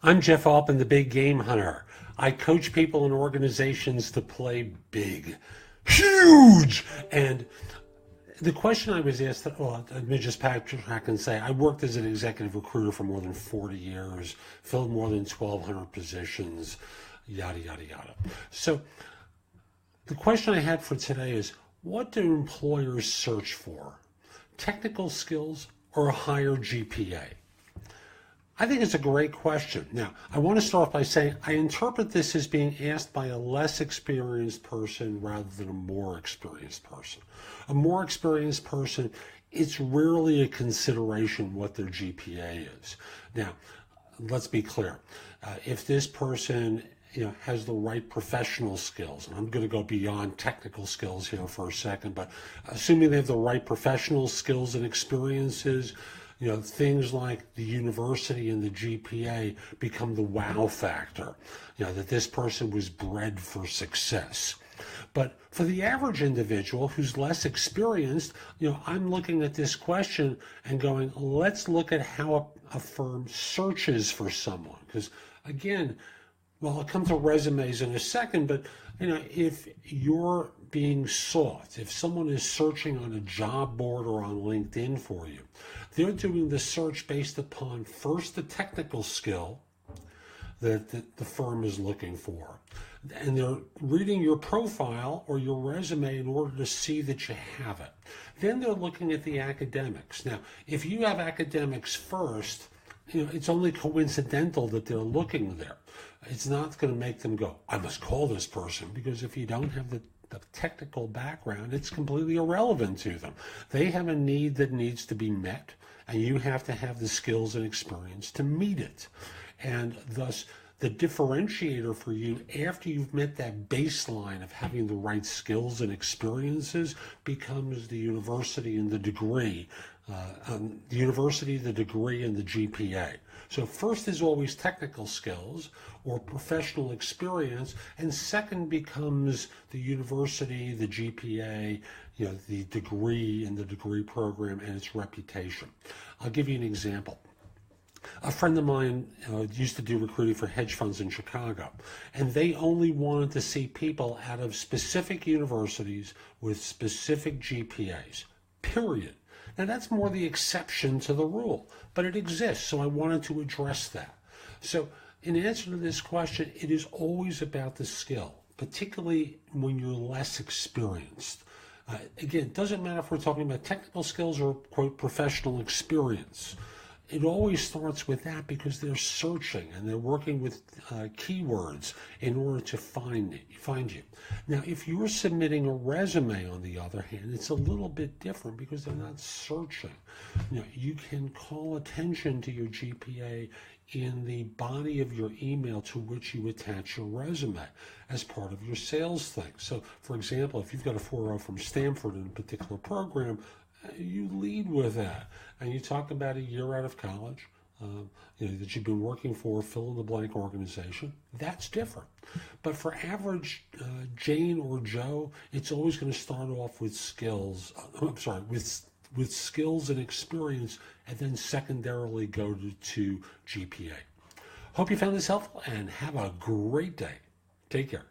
I'm Jeff Altman, the Big Game Hunter. I coach people and organizations to play big, huge. And the question I was asked, well, let me just back and say, I worked as an executive recruiter for more than 40 years, filled more than 1,200 positions, yada, yada, yada. So the question I had for today is, what do employers search for? Technical skills or a higher GPA? I think it's a great question. Now, I want to start off by saying I interpret this as being asked by a less experienced person rather than a more experienced person. A more experienced person, it's rarely a consideration what their GPA is. Now, let's be clear. If this person has the right professional skills, and I'm going to go beyond technical skills here for a second, but assuming they have the right professional skills and experiences, things like the university and the GPA become the wow factor, that this person was bred for success. But for the average individual who's less experienced, I'm looking at this question and going, let's look at how a firm searches for someone. Because again, well, I'll come to resumes in a second, but if you're being sought, if someone is searching on a job board or on LinkedIn for you, they're doing the search based upon first the technical skill that the firm is looking for. And they're reading your profile or your resume in order to see that you have it. Then they're looking at the academics. Now, if you have academics first, it's only coincidental that they're looking there. It's not going to make them go, I must call this person, because if you don't have the technical background, it's completely irrelevant to them. They have a need that needs to be met, and you have to have the skills and experience to meet it. And thus, the differentiator for you after you've met that baseline of having the right skills and experiences becomes the university and the degree. The university, the degree, and the GPA. So first is always technical skills or professional experience, and second becomes the university, the GPA, the degree and the degree program and its reputation. I'll give you an example. A friend of mine used to do recruiting for hedge funds in Chicago, and they only wanted to see people out of specific universities with specific GPAs, period. Now, that's more the exception to the rule, but it exists, so I wanted to address that. So in answer to this question, it is always about the skill, particularly when you're less experienced. Again, it doesn't matter if we're talking about technical skills or, quote, professional experience. It always starts with that because they're searching and they're working with keywords in order to find you. Now, if you're submitting a resume, on the other hand, it's a little bit different because they're not searching. You can call attention to your GPA in the body of your email to which you attach your resume as part of your sales thing. So, for example, if you've got a 4.0 from Stanford in a particular program, you lead with that, and you talk about a year out of college that you've been working for fill in the blank organization. That's different. But for average Jane or Joe, it's always going to start off with skills. With skills and experience, and then secondarily go to GPA. Hope you found this helpful, and have a great day. Take care.